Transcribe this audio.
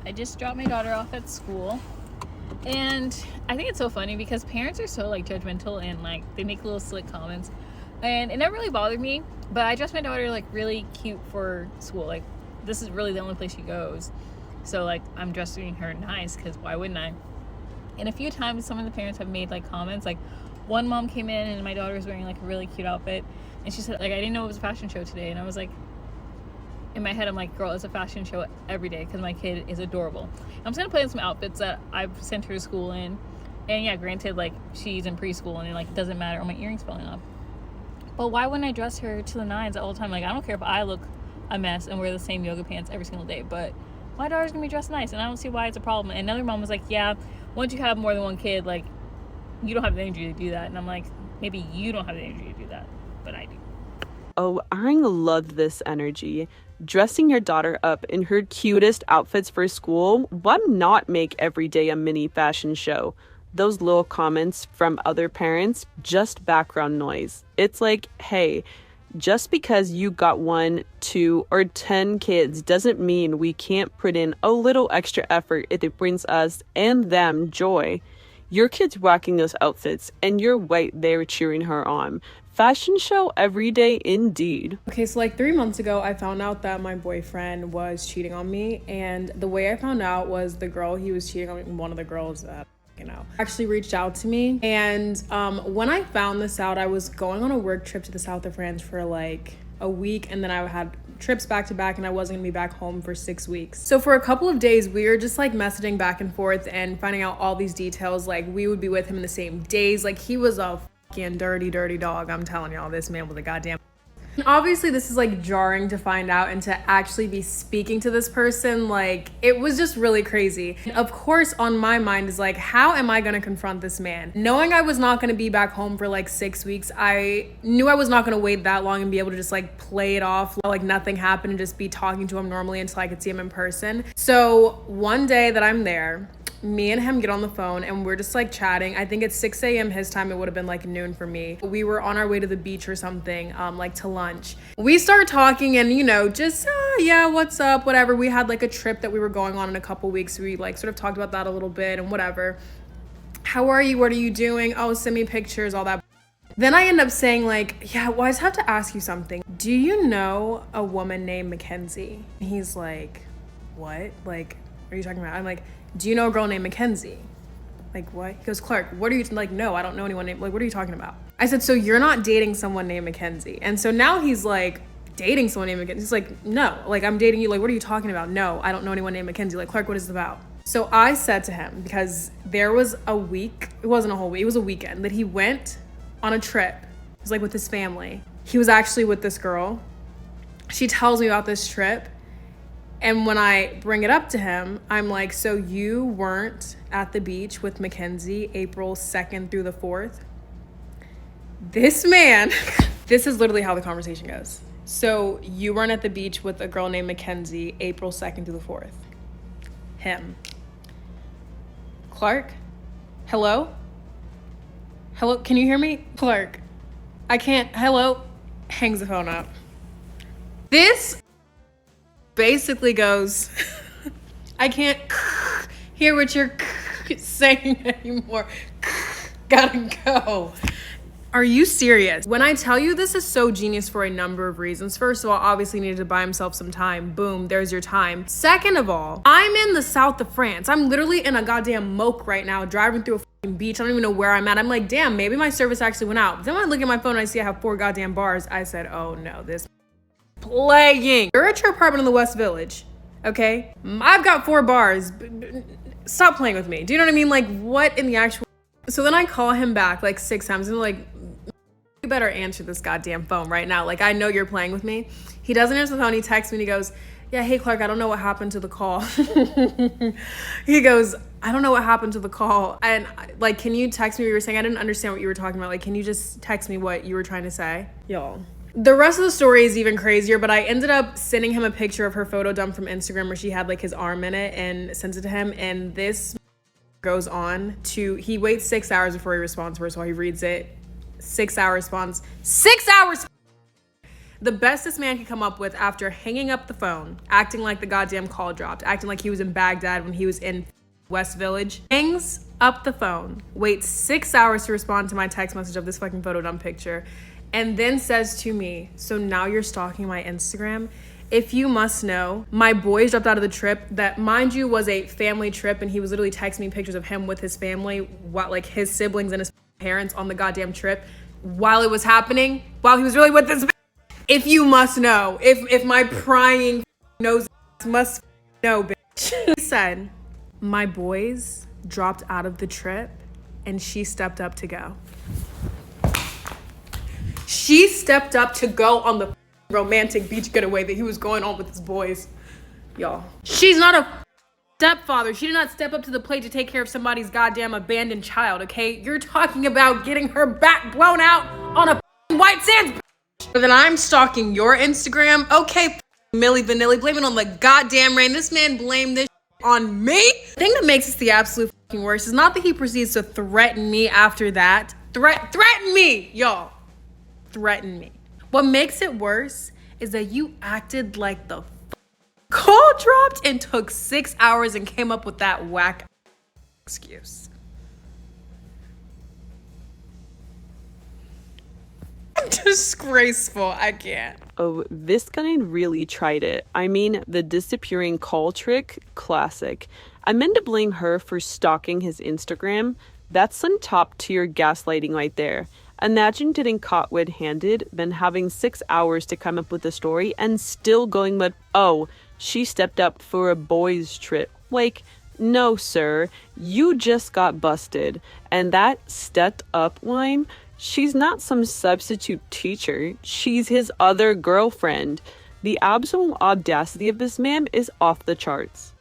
I just dropped my daughter off at school, and I think it's so funny because parents are so like judgmental and like they make little slick comments, and it never really bothered me. But I dressed my daughter like really cute for school. Like this is really the only place she goes, so like I'm dressing her nice because why wouldn't I? And a few times some of the parents have made like comments. Like one mom came in and my daughter was wearing like a really cute outfit, and she said like I didn't know it was a fashion show today, and I was like, in my head I'm like, girl, it's a fashion show every day because my kid is adorable. I'm just gonna play in some outfits that I've sent her to school in, and yeah, granted, like she's in preschool and it doesn't matter, oh, my earrings falling off, but why wouldn't I dress her to the nines all the time? Like I don't care if I look a mess and wear the same yoga pants every single day, but my daughter's gonna be dressed nice, and I don't see why it's a problem. And another mom was like, yeah, once you have more than one kid, like you don't have the energy to do that. And I'm like, maybe you don't have the energy to do that, but I do. Oh, I love this energy. Dressing your daughter up in her cutest outfits for school, why not make every day a mini fashion show? Those little comments from other parents, just background noise. It's like, hey, just because you got 1, 2, or 10 kids doesn't mean we can't put in a little extra effort if it brings us and them joy. Your kid's rocking those outfits, and you're right there cheering her on. Fashion show every day indeed. Okay, so like 3 months ago, I found out that my boyfriend was cheating on me, and the way I found out was the girl he was cheating on, one of the girls that actually reached out to me. And when I found this out, I was going on a work trip to the south of France for like a week, and then I had trips back to back, and I wasn't gonna be back home for 6 weeks. So for a couple of days, we were just like messaging back and forth and finding out all these details. Like we would be with him in the same days. Like he was a fucking dirty dog. I'm telling y'all, this man was a goddamn. And obviously this is like jarring to find out, and to actually be speaking to this person, like it was just really crazy. Of course, on my mind is like, how am I gonna confront this man? Knowing I was not gonna be back home for like 6 weeks, I knew I was not gonna wait that long and be able to just like play it off like nothing happened and just be talking to him normally until I could see him in person. So one day that I'm there, me and him get on the phone and we're just like chatting. I think it's 6 a.m. his time. It would have been like noon for me. We were on our way to the beach or something, like to lunch. We start talking and, you know, just, yeah, what's up, whatever. We had like a trip that we were going on in a couple weeks. We like sort of talked about that a little bit and whatever. How are you? What are you doing? Oh, send me pictures, all that. Then I end up saying like, yeah, well, I just have to ask you something. Do you know a woman named Mackenzie? He's like, what? Like, what are you talking about? I'm like, do you know a girl named Mackenzie? Like, what? He goes, Clark, what are you, like, no, I don't know anyone named, like, what are you talking about? I said, so you're not dating someone named Mackenzie? And so now he's like, dating someone named Mackenzie? He's like, no, like, I'm dating you. Like, what are you talking about? No, I don't know anyone named Mackenzie. Like, Clark, what is this about? So I said to him, because there was a week, it wasn't a whole week, it was a weekend, that he went on a trip. It was like with his family. He was actually with this girl. She tells me about this trip. And when I bring it up to him, I'm like, so you weren't at the beach with Mackenzie April 2nd through the 4th? This man, this is literally how the conversation goes. So you weren't at the beach with a girl named Mackenzie April 2nd through the 4th? Him. Clark? Hello? Hello, can you hear me? Clark, I can't, hello? Hangs the phone up. This basically goes, I can't hear what you're saying anymore. Gotta go. Are you serious? When I tell you this is so genius for a number of reasons. First of all, obviously needed to buy himself some time. Boom, there's your time. Second of all, I'm in the south of France. I'm literally in a goddamn moke right now, driving through a fucking beach. I don't even know where I'm at. I'm like, damn, maybe my service actually went out. Then when I look at my phone and I see I have 4 goddamn bars, I said, oh no, this plaguing. You're at your apartment in the West Village, okay? I've got 4 bars. Stop playing with me. Do you know what I mean? Like, what in the actual... So then I call him back like 6 times and like, you better answer this goddamn phone right now. Like, I know you're playing with me. He doesn't answer the phone. He texts me and he goes, yeah, hey, Clark, I don't know what happened to the call. He goes, I don't know what happened to the call. And like, can you text me what you were saying? I didn't understand what you were talking about. Like, can you just text me what you were trying to say? Y'all. The rest of the story is even crazier, but I ended up sending him a picture of her photo dump from Instagram where she had like his arm in it, and sent it to him. And this goes on to, he waits 6 hours before he responds to her, so he reads it. 6 hour response. 6 hours! The best this man could come up with after hanging up the phone, acting like the goddamn call dropped, acting like he was in Baghdad when he was in West Village, hangs up the phone, waits 6 hours to respond to my text message of this fucking photo dump picture, and then says to me, so now you're stalking my Instagram? If you must know, my boys dropped out of the trip that, mind you, was a family trip, and he was literally texting me pictures of him with his family, what, like his siblings and his parents on the goddamn trip while it was happening, while he was really with this. If you must know, if my prying nose must know, bitch. He said, my boys dropped out of the trip and she stepped up to go. She stepped up to go on the romantic beach getaway that he was going on with his boys. Y'all. She's not a stepfather. She did not step up to the plate to take care of somebody's goddamn abandoned child, okay? You're talking about getting her back blown out on a white sands. Then I'm stalking your Instagram. Okay, Milli Vanilli, blame it on the goddamn rain. This man blamed this on me. The thing that makes this the absolute fucking worst is not that he proceeds to threaten me after that. Threaten me, y'all. Threaten me. What makes it worse is that you acted like the call dropped and took 6 hours and came up with that whack excuse. Disgraceful. I can't. Oh, this guy really tried it. I mean, the disappearing call trick, classic. I meant to blame her for stalking his Instagram. That's some top tier gaslighting right there. Imagine getting caught red-handed, then having 6 hours to come up with a story and still going with, oh, she stepped up for a boys' trip. Like, no, sir, you just got busted. And that stepped up line, she's not some substitute teacher. She's his other girlfriend. The absolute audacity of this man is off the charts.